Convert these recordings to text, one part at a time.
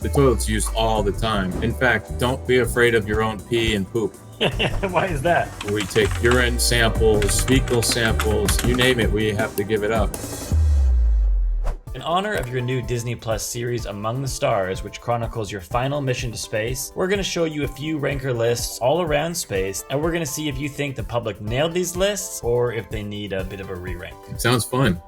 The toilet's used all the time. In fact, don't be afraid of your own pee and poop. Why is that? We take urine samples, fecal samples, you name it, we have to give it up. In honor of your new Disney Plus series Among the Stars, which chronicles your final mission to space, we're going to show you a few ranker lists all around space, and we're going to see if you think the public nailed these lists or if they need a bit of a re-rank. Sounds fun.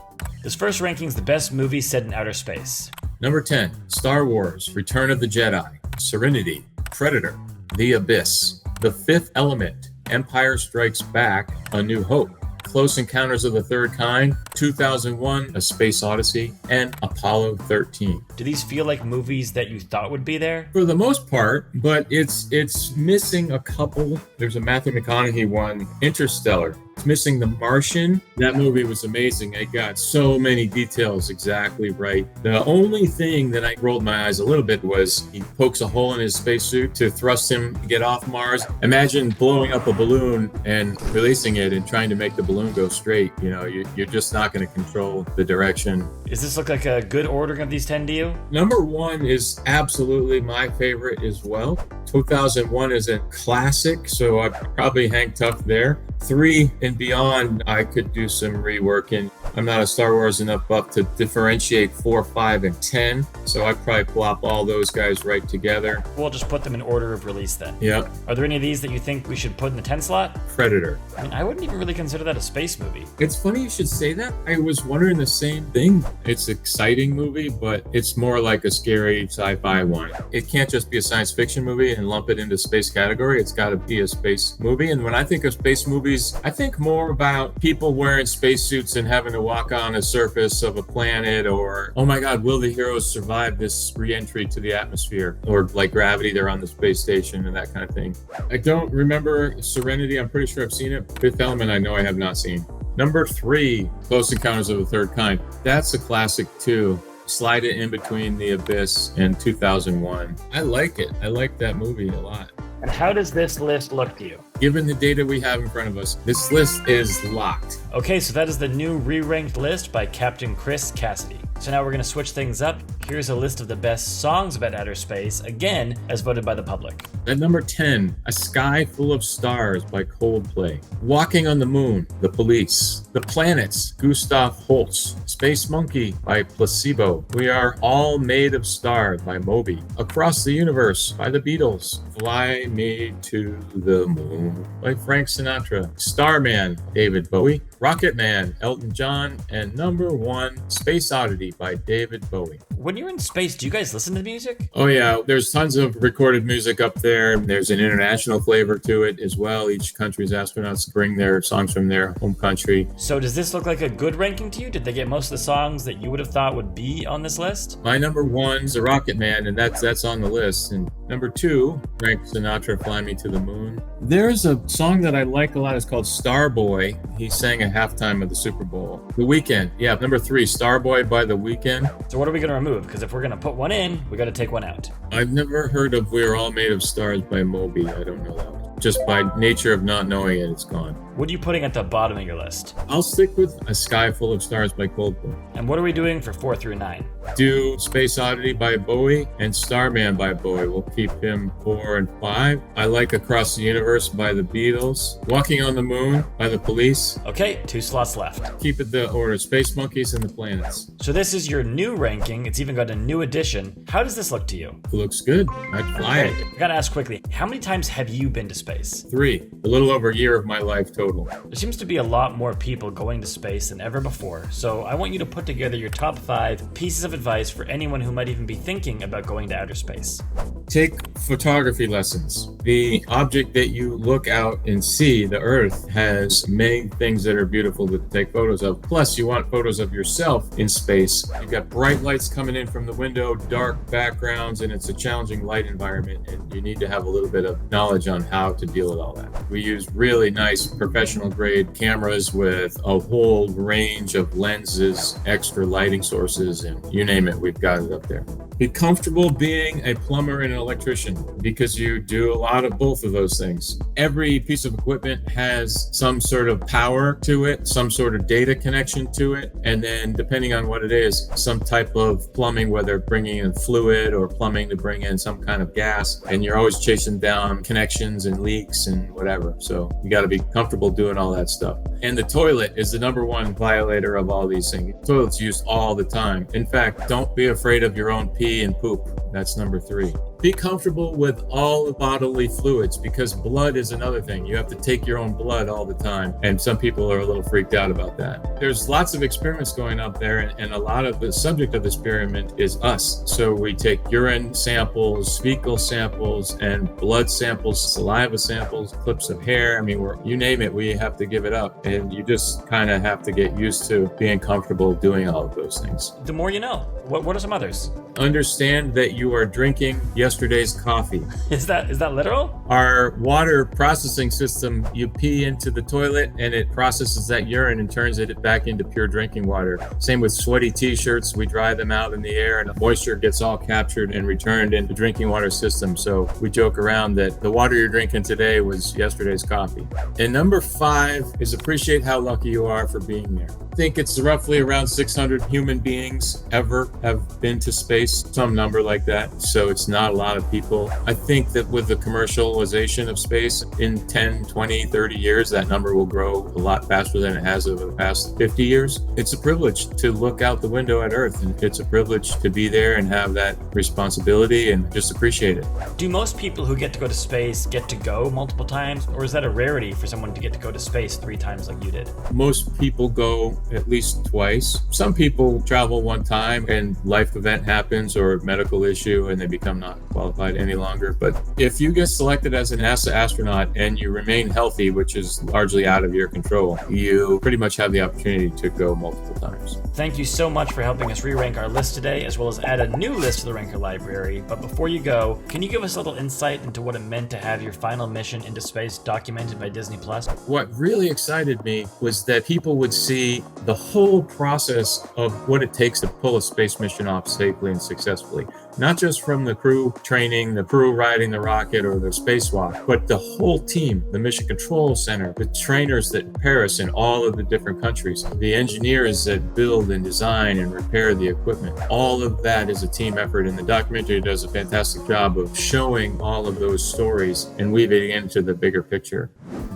This first ranking is the best movie set in outer space. Number 10, Star Wars, Return of the Jedi, Serenity, Predator, The Abyss, The Fifth Element, Empire Strikes Back, A New Hope, Close Encounters of the Third Kind, 2001, A Space Odyssey, and Apollo 13. Do these feel like movies that you thought would be there? For the most part, but it's missing a couple. There's a Matthew McConaughey one, Interstellar. It's missing The Martian. That movie was amazing. It got so many details exactly right. The only thing that I rolled my eyes a little bit was he pokes a hole in his spacesuit to thrust him to get off Mars. Imagine blowing up a balloon and releasing it and trying to make the balloon go straight. You know, you're just not going to control the direction. Does this look like a good ordering of these 10 to you? Number 1 is absolutely my favorite as well. 2001 is a classic, so I'd probably hang tough there. 3 and beyond, I could do some reworking. I'm not a Star Wars enough buff to differentiate 4, 5, and 10, so I'd probably plop all those guys right together. We'll just put them in order of release then. Yep. Are there any of these that you think we should put in the 10 slot? Predator. I mean, I wouldn't even really consider that a space movie. It's funny you should say that. I was wondering the same thing. It's an exciting movie, but it's more like a scary sci-fi one. It can't just be a science fiction movie and lump it into space category. It's got to be a space movie. And when I think of space movies, I think more about people wearing spacesuits and having to walk on a surface of a planet, or, oh my God, will the heroes survive this re-entry to the atmosphere? Or like Gravity, they're on the space station and that kind of thing. I don't remember Serenity. I'm pretty sure I've seen it. Fifth Element, I know I have not seen. Number 3, Close Encounters of the Third Kind. That's a classic too. Slide it in between The Abyss and 2001. I like it. I like that movie a lot. And how does this list look to you? Given the data we have in front of us, this list is locked. Okay, so that is the new re-ranked list by Captain Chris Cassidy. So now we're going to switch things up. Here's a list of the best songs about outer space, again, as voted by the public. At number 10, A Sky Full of Stars by Coldplay. Walking on the Moon, The Police. The Planets, Gustav Holst. Space Monkey by Placebo. We Are All Made of Stars by Moby. Across the Universe by the Beatles. Fly Me to the Moon by Frank Sinatra. Starman, David Bowie. Rocket Man, Elton John, and number 1, Space Oddity by David Bowie. When you're in space, do you guys listen to music? Oh yeah, there's tons of recorded music up there. There's an international flavor to it as well. Each country's astronauts bring their songs from their home country. So does this look like a good ranking to you? Did they get most of the songs that you would have thought would be on this list? My number 1's The Rocket Man, and that's on the list. And number 2, Frank Sinatra, Fly Me to the Moon. There's a song that I like a lot. It's called Starboy. He sang at halftime of the Super Bowl. The Weeknd. Yeah, number 3, Starboy by The Weeknd. So what are we going to remove? Because if we're going to put one in, we got to take one out. I've never heard of We're All Made of Stars by Moby. I don't know that one. Just by nature of not knowing it, it's gone. What are you putting at the bottom of your list? I'll stick with A Sky Full of Stars by Coldplay. And what are we doing for 4 through 9? Do Space Oddity by Bowie and Starman by Bowie. We'll keep him 4 and 5. I like Across the Universe by the Beatles. Walking on the Moon by the Police. Okay, 2 slots left. Keep it the order. Space Monkeys and the Planets. So this is your new ranking. It's even got a new addition. How does this look to you? It looks good. I'd fly it. I gotta ask quickly, how many times have you been to space? 3. A little over a year of my life total. There seems to be a lot more people going to space than ever before, so I want you to put together your top 5 pieces of advice for anyone who might even be thinking about going to outer space. Take photography lessons. The object that you look out and see, the Earth, has many things that are beautiful to take photos of. Plus, you want photos of yourself in space. You've got bright lights coming in from the window, dark backgrounds, and it's a challenging light environment, and you need to have a little bit of knowledge on how to deal with all that. We use really nice professional-grade cameras with a whole range of lenses, extra lighting sources, and you name it, we've got it up there. Be comfortable being a plumber and an electrician because you do a lot of both of those things. Every piece of equipment has some sort of power to it, some sort of data connection to it, and then depending on what it is, some type of plumbing, whether bringing in fluid or plumbing to bring in some kind of gas, and you're always chasing down connections and leaks and whatever. So you got to be comfortable doing all that stuff. And the toilet is the number one violator of all these things. Toilet's used all the time. In fact, don't be afraid of your own pee and poop. That's number 3. Be comfortable with all the bodily fluids because blood is another thing. You have to take your own blood all the time. And some people are a little freaked out about that. There's lots of experiments going up there, and a lot of the subject of the experiment is us. So we take urine samples, fecal samples, and blood samples, saliva samples, clips of hair. I mean, you name it, we have to give it up. And you just kind of have to get used to being comfortable doing all of those things. The more you know. What are some others? Understand that you are drinking yesterday's coffee. Is that literal? Our water processing system, you pee into the toilet and it processes that urine and turns it back into pure drinking water. Same with sweaty t-shirts. We dry them out in the air and the moisture gets all captured and returned into the drinking water system. So we joke around that the water you're drinking today was yesterday's coffee. And number 5 is appreciate how lucky you are for being there. I think it's roughly around 600 human beings ever have been to space, some number like that. So it's not a lot of people. I think that with the commercialization of space in 10, 20, 30 years, that number will grow a lot faster than it has over the past 50 years. It's a privilege to look out the window at Earth, and it's a privilege to be there and have that responsibility and just appreciate it. Do most people who get to go to space get to go multiple times, or is that a rarity for someone to get to go to space 3 times like you did? Most people go at least twice. Some people travel one time and life event happens or medical issue and they become not qualified any longer. But if you get selected as a NASA astronaut and you remain healthy, which is largely out of your control, you pretty much have the opportunity to go multiple times. Thank you so much for helping us re-rank our list today, as well as add a new list to the Ranker Library. But before you go, can you give us a little insight into what it meant to have your final mission into space documented by Disney+? What really excited me was that people would see the whole process of what it takes to pull a space mission off safely and successfully. Not just from the crew training, the crew riding the rocket or the spacewalk, but the whole team, the Mission Control Center, the trainers that prepare us in all of the different countries, the engineers that build and design and repair the equipment. All of that is a team effort, and the documentary does a fantastic job of showing all of those stories and weaving it into the bigger picture.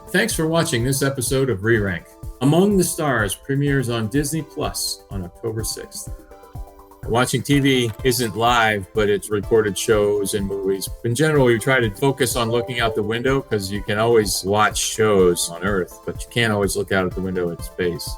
Thanks for watching this episode of ReRank. Among the Stars premieres on Disney Plus on October 6th. Watching TV isn't live, but it's recorded shows and movies. In general, we try to focus on looking out the window because you can always watch shows on Earth, but you can't always look out at the window in space.